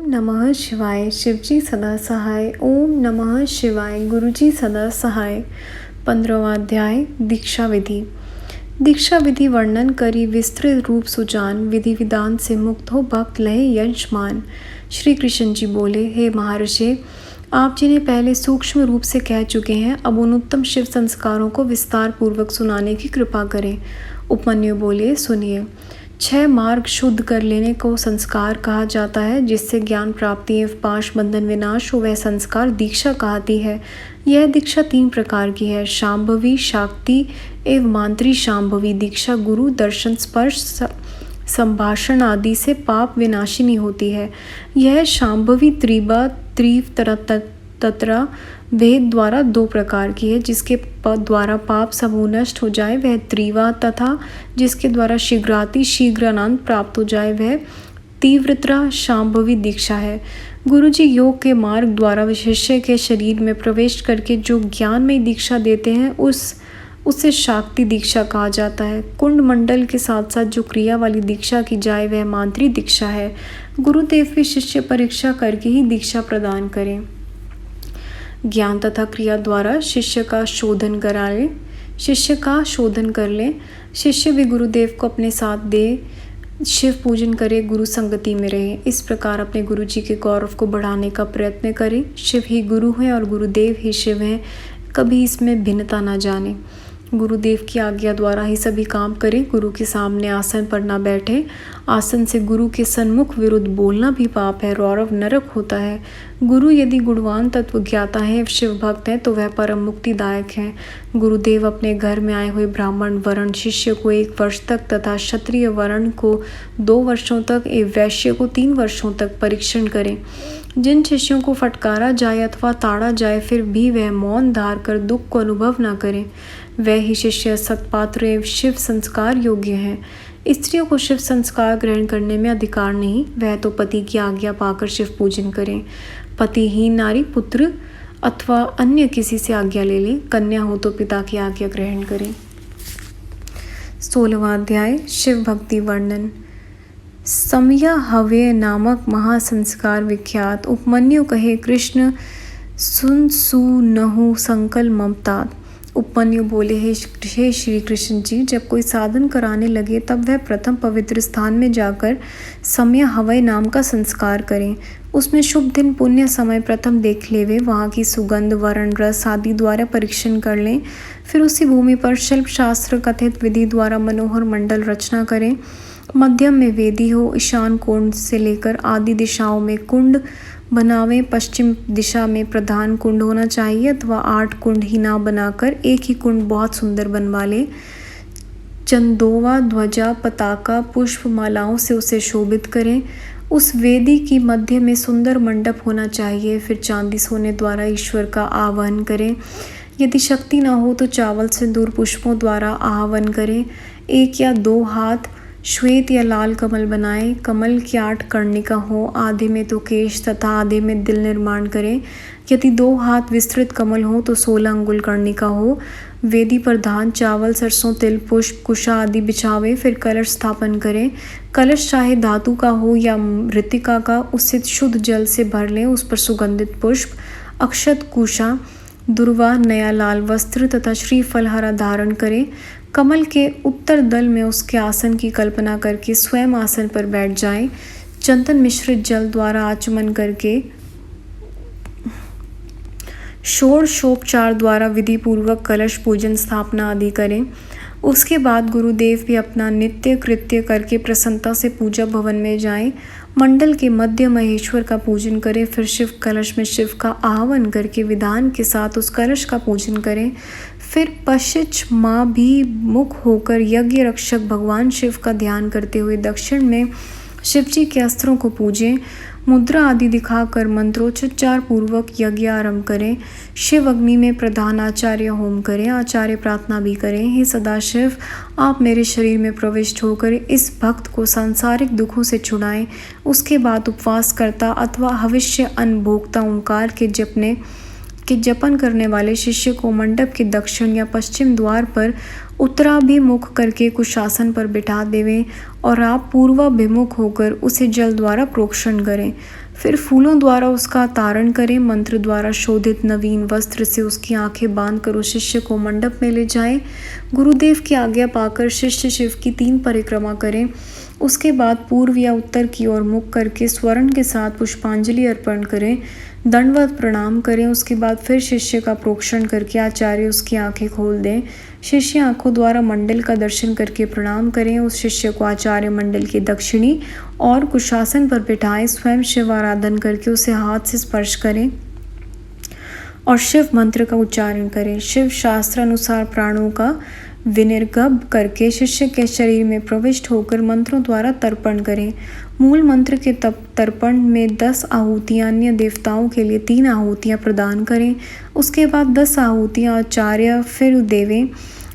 नमः शिवाय। शिवजी सदा सहाय। ओम नमः शिवाय। गुरुजी सदा सहाय। 15वां अध्याय दीक्षा विधि। दीक्षा विधि वर्णन करी विस्तृत रूप सुजान, विधि विधान से मुक्त हो भक्त लहे यशमान। श्री कृष्ण जी बोले, हे महर्षि, आप जिन्हें पहले सूक्ष्म रूप से कह चुके हैं, अब उन उत्तम शिव संस्कारों को विस्तार पूर्वक सुनाने की कृपा करें। उपमन्यु बोले, सुनिए। 6 मार्ग शुद्ध कर लेने को संस्कार कहा जाता है, जिससे ज्ञान प्राप्ति एवं पाश बंधन विनाश हो, वह संस्कार दीक्षा कहती है। यह दीक्षा 3 प्रकार की है, शांभवी, शाक्ति एवं मांत्री। शांभवी दीक्षा गुरु दर्शन, स्पर्श, संभाषण आदि से पाप विनाशिनी होती है। यह शांभवी तीव्र तत्रा भेद द्वारा 2 प्रकार की है, जिसके द्वारा पाप समूह नष्ट हो जाए वह त्रिवा, तथा जिसके द्वारा शीघ्राति शीघ्र आनंद प्राप्त हो जाए वह तीव्रतरा शांभवी दीक्षा है। गुरुजी योग के मार्ग द्वारा शिष्य के शरीर में प्रवेश करके जो ज्ञान में दीक्षा देते हैं उसे शाक्ति दीक्षा कहा जाता है। कुंड मंडल के साथ साथ जो क्रिया वाली दीक्षा की जाए वह मांत्री दीक्षा है। गुरुदेव भी शिष्य परीक्षा करके ही दीक्षा प्रदान करें। ज्ञान तथा क्रिया द्वारा शिष्य का शोधन कर ले। शिष्य भी गुरुदेव को अपने साथ दे, शिव पूजन करे, गुरु संगति में रहे। इस प्रकार अपने गुरु जी के गौरव को बढ़ाने का प्रयत्न करें। शिव ही गुरु हैं और गुरुदेव ही शिव हैं, कभी इसमें भिन्नता न जाने। गुरुदेव की आज्ञा द्वारा ही सभी काम करें। गुरु के सामने आसन पर न बैठे। आसन से गुरु के सन्मुख विरुद्ध बोलना भी पाप है, रौरव नरक होता है। गुरु यदि गुणवान तत्व ज्ञाता है, शिव भक्त है, तो वह परम मुक्तिदायक है। गुरुदेव अपने घर में आए हुए ब्राह्मण वर्ण शिष्य को 1 वर्ष तक तथा क्षत्रिय वर्ण को 2 वर्षों तक एवं वैश्य को 3 वर्षों तक परीक्षण करें। जिन शिष्यों को फटकारा जाए अथवा ताड़ा जाए, फिर भी वह मौन धार कर दुख को अनुभव न करें, वह ही शिष्य सत्पात्र एवं शिव संस्कार योग्य है। स्त्रियों को शिव संस्कार ग्रहण करने में अधिकार नहीं, वह तो पति की आज्ञा पाकर शिव पूजन करें। पतिहीन नारी पुत्र अथवा अन्य किसी से आज्ञा ले लें। कन्या हो तो पिता की आज्ञा ग्रहण करें। 16वां अध्याय शिव भक्ति वर्णन। समया हव्य नामक महासंस्कार विख्यात। उपमन्यु कहे, कृष्ण सुन सुनहु संकल ममता। उपमन्यु बोले, हे श्री कृष्ण जी, जब कोई साधन कराने लगे तब वह प्रथम पवित्र स्थान में जाकर समय हवय नाम का संस्कार करें। उसमें शुभ दिन पुण्य समय प्रथम देख लेवे, वहाँ की सुगंध वर्ण रस आदि द्वारा परीक्षण कर लें। फिर उसी भूमि पर शिल्प शास्त्र कथित विधि द्वारा मनोहर मंडल रचना करें। मध्यम में वेदी हो, ईशान कोण से लेकर आदि दिशाओं में कुंड बनावें। पश्चिम दिशा में प्रधान कुंड होना चाहिए, अथवा 8 कुंड ही ना बनाकर एक ही कुंड बहुत सुंदर बनवा ले। चंदोवा ध्वजा पताका पुष्प मालाओं से उसे शोभित करें। उस वेदी की मध्य में सुंदर मंडप होना चाहिए। फिर चांदी सोने द्वारा ईश्वर का आवाहन करें। यदि शक्ति न हो तो चावल सिंदूर पुष्पों द्वारा आह्वान करें। 1 या 2 हाथ श्वेत या लाल कमल बनाएं। कमल की 8 कर्णिका हो, आधे में तो केश तथा आधे में दिल निर्माण करें। यदि 2 हाथ विस्तृत कमल हो तो 16 अंगुल कर्णिका हो। वेदी पर धान चावल सरसों तिल पुष्प कुशा आदि बिछावे। फिर कलश स्थापन करें। कलश चाहे धातु का हो या मृत्तिका का, उससे शुद्ध जल से भर लें। उस पर सुगंधित पुष्प अक्षत कुशा दुर्वा नया लाल वस्त्र तथा श्रीफल हरा धारण करें। कमल के उत्तर दल में उसके आसन की कल्पना करके स्वयं आसन पर बैठ जाएं। चंदन मिश्रित जल द्वारा आचमन करके षोडशोपचार द्वारा विधि पूर्वक कलश पूजन स्थापना आदि करें। उसके बाद गुरुदेव भी अपना नित्य कृत्य करके प्रसन्नता से पूजा भवन में जाएं। मंडल के मध्य महेश्वर का पूजन करें। फिर शिव कलश में शिव का आह्वान करके विधान के साथ उस कलश का पूजन करें। फिर पश्चिच माँ भी मुख होकर यज्ञ रक्षक भगवान शिव का ध्यान करते हुए दक्षिण में शिव जी के अस्त्रों को पूजें। मुद्रा आदि दिखाकर मंत्रोच्चार पूर्वक यज्ञ आरंभ करें। शिव अग्नि में प्रधान आचार्य होम करें। आचार्य प्रार्थना भी करें, हे सदाशिव, आप मेरे शरीर में प्रविष्ट होकर इस भक्त को सांसारिक दुखों से छुड़ाएं। उसके बाद उपवास करता अथवा हविष्य अन्न भोगता ओंकार के जपने कि जपन करने वाले शिष्य को मंडप के दक्षिण या पश्चिम द्वार पर उत्तराभिमुख करके कुशासन पर बिठा देवें और आप पूर्वाभिमुख होकर उसे जल द्वारा प्रोक्षण करें। फिर फूलों द्वारा उसका तारण करें। मंत्र द्वारा शोधित नवीन वस्त्र से उसकी आंखें बांधकर उस शिष्य को मंडप में ले जाएं। गुरुदेव की आज्ञा पाकर शिष्य शिव की 3 परिक्रमा करें। उसके बाद पूर्व या उत्तर की ओर मुख करके स्वर्ण के साथ पुष्पांजलि अर्पण करें, दंडवत प्रणाम करें। उसके बाद फिर शिष्य का प्रोक्षण करके आचार्य उसकी आंखें खोल दें। शिष्य आंखों द्वारा मंडल का दर्शन करके प्रणाम करें। उस शिष्य को आचार्य मंडल के दक्षिणी और कुशासन पर बिठाएं। स्वयं शिव आराधन करके उसे हाथ से स्पर्श करें और शिव मंत्र का उच्चारण करें। शिव शास्त्र अनुसार प्राणों का विनिर्गम करके शिष्य के शरीर में प्रविष्ट होकर मंत्रों द्वारा तर्पण करें। मूल मंत्र के तर्पण में 10 आहुतियां, अन्य देवताओं के लिए 3 आहुतियां प्रदान करें। उसके बाद 10 आहुतियां आचार्य फिर देवें।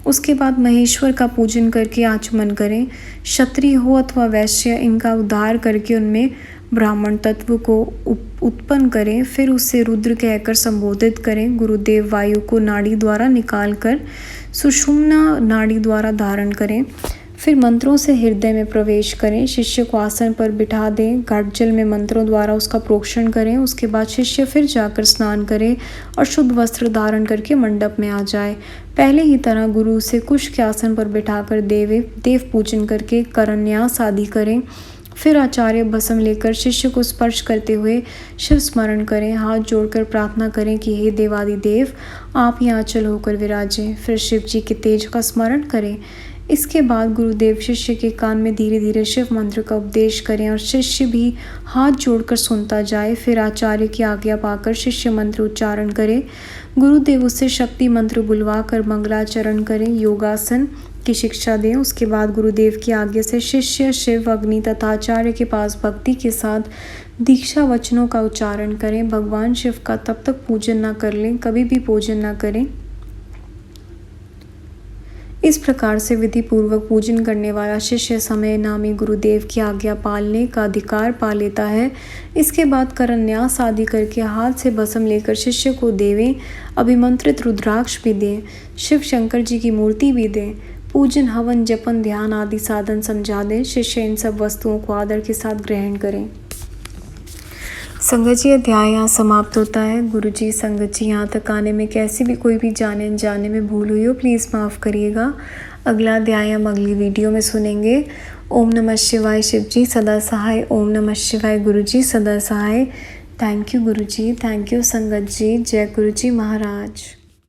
उसके बाद महेश्वर का पूजन करके आचमन करें। क्षत्रिय हो अथवा वैश्य, इनका उद्धार करके उनमें ब्राह्मण तत्व को उत्पन्न करें। फिर उससे रुद्र कहकर संबोधित करें। गुरुदेव वायु को नाड़ी द्वारा निकालकर सुषुम्ना नाड़ी द्वारा धारण करें। फिर मंत्रों से हृदय में प्रवेश करें। शिष्य को आसन पर बिठा दें। घट जल में मंत्रों द्वारा उसका प्रोक्षण करें। उसके बाद शिष्य फिर जाकर स्नान करे और शुद्ध वस्त्र धारण करके मंडप में आ जाए। पहले ही तरह गुरु उसे कुश के आसन पर बिठाकर देव पूजन करके करन्यास आदि करें। फिर आचार्य भस्म लेकर शिष्य को स्पर्श करते हुए शिव स्मरण करें। हाथ जोड़कर प्रार्थना करें कि हे देवादिदेव, आप यहाँ चल होकर विराजें। फिर शिव जी के तेज का स्मरण करें। इसके बाद गुरुदेव शिष्य के कान में धीरे धीरे शिव मंत्र का उपदेश करें और शिष्य भी हाथ जोड़कर सुनता जाए। फिर आचार्य की आज्ञा पाकर शिष्य मंत्र उच्चारण करे। गुरुदेव उससे शक्ति मंत्र बुलवा कर मंगलाचरण करें, योगासन की शिक्षा दें। उसके बाद गुरुदेव की आज्ञा से शिष्य शिव, अग्नि तथा आचार्य के पास भक्ति के साथ दीक्षा वचनों का उच्चारण करें। भगवान शिव का तब तक पूजन न कर लें, कभी भी पूजन न करें। इस प्रकार से विधि पूर्वक पूजन करने वाला शिष्य समय नामी गुरुदेव की आज्ञा पालने का अधिकार पा लेता है। इसके बाद करन्यास आदि करके हाथ से भस्म लेकर शिष्य को देवें। अभिमंत्रित रुद्राक्ष भी दें। शिव शंकर जी की मूर्ति भी दें। पूजन, हवन, जपन, ध्यान आदि साधन समझा दें। शिष्य इन सब वस्तुओं को आदर के साथ ग्रहण करें। संगत जी, अध्याय यहाँ समाप्त होता है। गुरु जी, संगत जी, यहाँ तक आने में कैसी भी कोई भी जाने अनजाने में भूल हुई हो प्लीज़ माफ़ करिएगा। अगला अध्याय हम अगली वीडियो में सुनेंगे। ओम नमः शिवाय। शिव जी सदा सहाय। ओम नमः शिवाय। गुरु जी सदा सहाय। Thank you Guru ji, thank you संगत जी। जय गुरु जी महाराज।